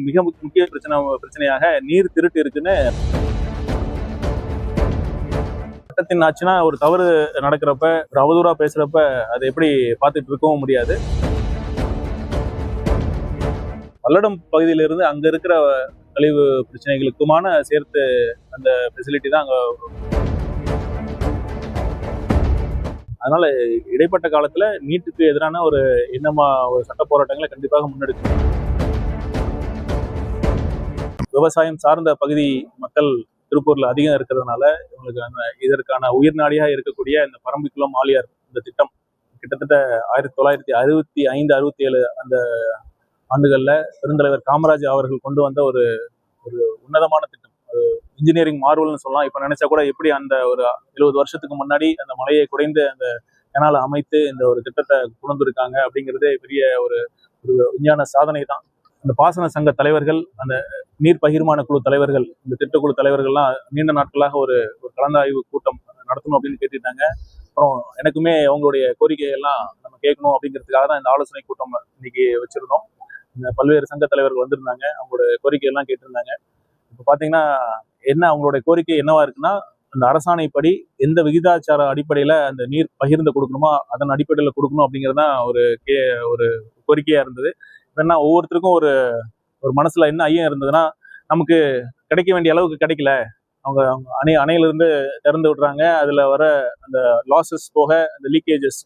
மிக முக்கிய பிரச்சனையாக நீர் திருட்டு இருக்குன்னு. சட்டத்தின் ஆச்சுன்னா ஒரு தவறு நடக்கிறப்ப, ஒரு அவதூறா பேசுறப்ப அதை எப்படி பார்த்துட்டு இருக்கவும் முடியாது. பல்லடம் பகுதியிலிருந்து அங்க இருக்கிற கழிவு பிரச்சனைகளுக்குமான சேர்த்து அந்த ஃபெசிலிட்டி தான் அங்க. அதனால இடைப்பட்ட காலத்துல நீட்டுக்கு எதிரான ஒரு சட்ட போராட்டங்களை கண்டிப்பாக முன்னெடுக்கும். விவசாயம் சார்ந்த பகுதி மக்கள் திருப்பூர்ல அதிகம் இருக்கிறதுனால இவங்களுக்கு இதற்கான உயிர்நாடியா இருக்கக்கூடிய இந்த பரம்பிக்குளம் ஆலியார் இந்த திட்டம் கிட்டத்தட்ட 1965, 67 அந்த ஆண்டுகள்ல பெருந்தலைவர் காமராஜ் அவர்கள் கொண்டு வந்த ஒரு உன்னதமான திட்டம். இன்ஜினியரிங் மார்வல்னு சொல்லலாம். இப்ப நினைச்சா கூட எப்படி அந்த ஒரு 70 வருஷத்துக்கு முன்னாடி அந்த மலையை குடைந்து அந்த கெனாலை அமைத்து இந்த ஒரு திட்டத்தை கொண்டு இருக்காங்க அப்படிங்கிறதே பெரிய ஒரு விஞ்ஞான சாதனை தான். அந்த பாசன சங்க தலைவர்கள், அந்த நீர் பகிர்மான குழு தலைவர்கள், இந்த திட்டக்குழு தலைவர்கள்லாம் நீண்ட நாட்களாக ஒரு கலந்தாய்வு கூட்டம் நடத்தணும் அப்படின்னு கேட்டுட்டாங்க. அப்புறம் எனக்குமே அவங்களுடைய கோரிக்கையெல்லாம் நம்ம கேட்கணும் அப்படிங்கிறதுக்காக தான் இந்த ஆலோசனை கூட்டம் இன்னைக்கு வச்சிருந்தோம். இந்த பல்வேறு சங்க தலைவர்கள் வந்திருந்தாங்க, அவங்களோட கோரிக்கையெல்லாம் கேட்டிருந்தாங்க. இப்போ பார்த்தீங்கன்னா என்ன அவங்களுடைய கோரிக்கை என்னவா இருக்குன்னா, அந்த அரசாணைப்படி எந்த விகிதாச்சார அடிப்படையில அந்த நீர் பகிர்ந்து கொடுக்கணுமோ அதன் அடிப்படையில் கொடுக்கணும் அப்படிங்கிறது தான் ஒரு கோரிக்கையா இருந்தது. ஏன்னா ஒவ்வொருத்தருக்கும் ஒரு மனசுல என்ன ஐயம் இருந்ததுன்னா, நமக்கு கிடைக்க வேண்டிய அளவுக்கு கிடைக்கல, அவங்க அணையிலிருந்து திறந்து விடுறாங்க, அதுல வர அந்த லாசஸ் போக, அந்த லீக்கேஜஸ்,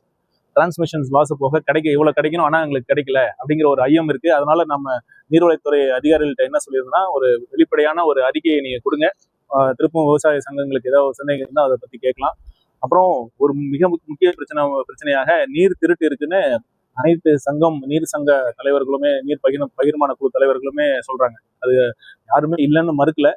டிரான்ஸ்மிஷன்ஸ் லாஸ் போக இவ்வளவு கிடைக்கணும், ஆனா எங்களுக்கு கிடைக்கல அப்படிங்கிற ஒரு ஐயம் இருக்கு. அதனால நம்ம நீர்வளத்துறை அதிகாரிகள்கிட்ட என்ன சொல்லியிருந்தோம்னா, ஒரு வெளிப்படையான ஒரு அறிக்கையை நீங்க கொடுங்க. திருப்பும் விவசாய சங்கங்களுக்கு ஏதாவது சந்தேகம் இருந்தால் அதை பத்தி கேட்கலாம். அப்புறம் ஒரு மிக முக்கிய பிரச்சனையாக நீர் திருட்டு இருக்குன்னு அனைத்து நீர் சங்க தலைவர்களுமே, நீர் பகிர்மான குழு தலைவர்களுமே சொல்றாங்க. அது யாருமே இல்லைன்னு மறுக்கல.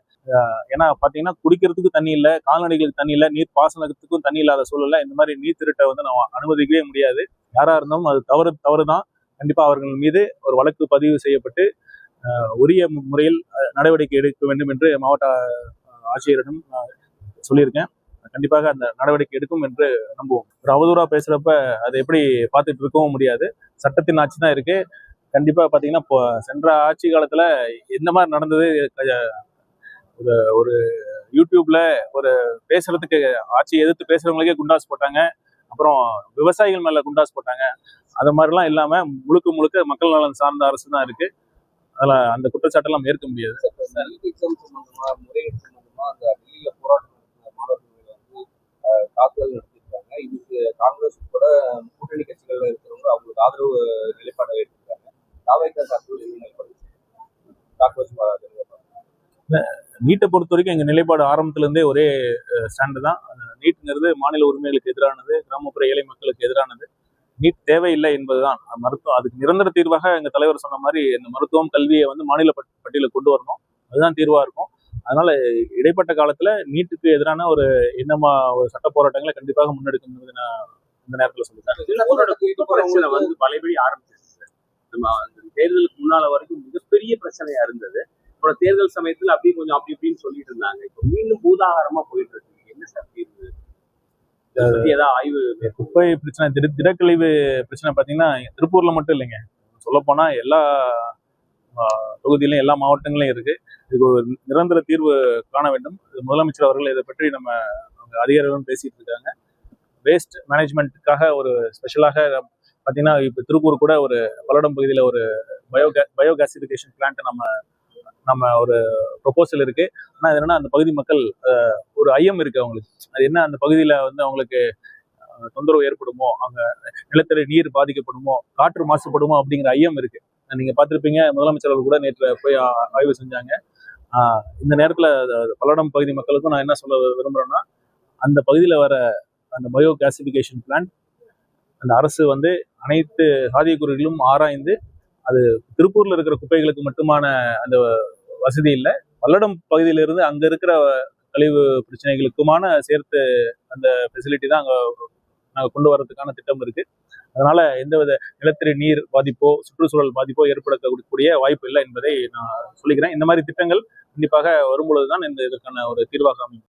ஏன்னா பாத்தீங்கன்னா குடிக்கிறதுக்கு தண்ணி இல்லை, கால்நடைகளுக்கு தண்ணி இல்லை, நீர் பாசனத்துக்கும் தண்ணி இல்லாத சூழல்ல இந்த மாதிரி நீர் திருட்டை நம்ம அனுமதிக்கவே முடியாது. யாரா இருந்தாலும் அது தவறுதான். கண்டிப்பா அவர்கள் மீது ஒரு வழக்கு பதிவு செய்யப்பட்டு உரிய முறையில் நடவடிக்கை எடுக்க வேண்டும் என்று மாவட்ட ஆட்சியரிடம் சொல்லியிருக்கேன். கண்டிப்பாக அந்த நடவடிக்கை எடுக்கும் என்று நம்புவோம். ஒரு அவதூறா பேசுறப்ப அதை எப்படி பார்த்துட்டு இருக்கவும் முடியாது. சட்டத்தின் ஆட்சி தான் இருக்கு. கண்டிப்பா பாத்தீங்கன்னா இப்போ சென்ற ஆட்சி காலத்துல எந்த மாதிரி நடந்தது, ஒரு யூடியூப்ல ஒரு பேசுறதுக்கு ஆட்சியை எதிர்த்து பேசுறவங்களுக்கே குண்டாஸ் போட்டாங்க, அப்புறம் விவசாயிகள் மேல குண்டாஸ் போட்டாங்க. அது மாதிரிலாம் இல்லாம முழுக்க மக்கள் நலன் சார்ந்த அரசு தான் இருக்கு. அதுல அந்த குற்றச்சாட்டெல்லாம் ஏற்க முடியாது. தாக்குதல் நடத்திருக்காங்க. இதுக்கு காங்கிரஸ் கூட கூட்டணி கட்சிகள்ல இருக்கிறவங்க அவங்களுக்கு ஆதரவு நிலைப்பாடு எடுத்திருக்காங்க. தாவேகா நீட்டை பொறுத்த வரைக்கும் எங்க நிலைப்பாடு ஆரம்பத்துல இருந்தே ஒரே ஸ்டாண்டு தான். நீட்டுங்கிறது மாநில உரிமைகளுக்கு எதிரானது, கிராமப்புற ஏழை மக்களுக்கு எதிரானது. நீட் தேவையில்லை என்பதுதான் மருத்துவம். அதுக்கு நிரந்தர தீர்வாக எங்க தலைவர் சொன்ன மாதிரி இந்த மருத்துவம், கல்வியை மாநில பட்டியலில் கொண்டு வரணும். அதுதான் தீர்வா இருக்கும். அதனால இடைப்பட்ட காலத்துல நீட்டுக்கு எதிரான ஒரு சட்ட போராட்டங்களை கண்டிப்பாக முன்னெடுக்கும் நான் இந்த நேரத்துல சொல்லிட்டேன். பழையபடி ஆரம்பிச்சிருச்சு. நம்ம தேர்தலுக்கு முன்னால வரைக்கும் மிகப்பெரிய பிரச்சனையா இருந்தது. அப்புறம் தேர்தல் சமயத்துல கொஞ்சம் அப்படி இப்படின்னு சொல்லிட்டு இருந்தாங்க. இப்போ மீண்டும் பூதாகாரமா போயிட்டு இருக்கு. என்ன சார் தீர்வு? ஏதாவது ஆய்வு? குப்பை பிரச்சனை, திடக்கழிவு பிரச்சனை பாத்தீங்கன்னா திருப்பூர்ல மட்டும் இல்லைங்க, சொல்ல போனா எல்லா தொகுதியிலும் எல்லா மாவட்டங்களையும் இருக்கு. இதுக்கு ஒரு நிரந்தர தீர்வு காண வேண்டும். முதலமைச்சர் அவர்கள் இதை பற்றி நம்ம அதிகாரிகளும் பேசிட்டு இருக்காங்க. வேஸ்ட் மேனேஜ்மெண்ட்டுக்காக ஒரு ஸ்பெஷலாக பார்த்தீங்கன்னா இப்போ திருப்பூர் கூட ஒரு பல்லடம் பகுதியில் ஒரு பயோகேசிஃபிகேஷன் பிளான்ட் நம்ம ஒரு ப்ரொபோசல் இருக்கு. ஆனால் அது என்னன்னா அந்த பகுதி மக்கள் ஒரு ஐயம் இருக்கு அவங்களுக்கு. அது என்ன, அந்த பகுதியில் அவங்களுக்கு தொந்தரவு ஏற்படுமோ, அவங்க நிலத்தடி நீர் பாதிக்கப்படுமோ, காற்று மாசுபடுமோ அப்படிங்கிற ஐயம் இருக்கு. நீங்க பார்த்திருப்பீங்க, முதலமைச்சர் அவர்கள் கூட நேற்று போய் ஆய்வு செஞ்சாங்க. இந்த நேரத்துல பல்லடம் பகுதி மக்களுக்கும் நான் என்ன சொல்ல விரும்புறேன்னா, அந்த பகுதியில வர அந்த பயோ கேசிபிகேஷன் பிளான்ட் அந்த அரசு அனைத்து சாத்தியக்கூறுகளும் ஆராய்ந்து, அது திருப்பூர்ல இருக்கிற குப்பைகளுக்கு மட்டுமான அந்த வசதி இல்லை, பல்லடம் பகுதியிலிருந்து அங்க இருக்கிற கழிவு பிரச்சனைகளுக்குமான சேர்த்து அந்த ஃபெசிலிட்டி தான் நாங்கள் கொண்டு வரதுக்கான திட்டம் இருக்கு. அதனால எந்தவித நிலத்தடி நீர் பாதிப்போ, சுற்றுச்சூழல் பாதிப்போ ஏற்படுத்தக்கூடிய வாய்ப்பு இல்லை என்பதை நான் சொல்லிக்கிறேன். இந்த மாதிரி திட்டங்கள் கண்டிப்பாக வரும்பொழுதுதான் இதற்கான ஒரு தீர்வாக அமையும்.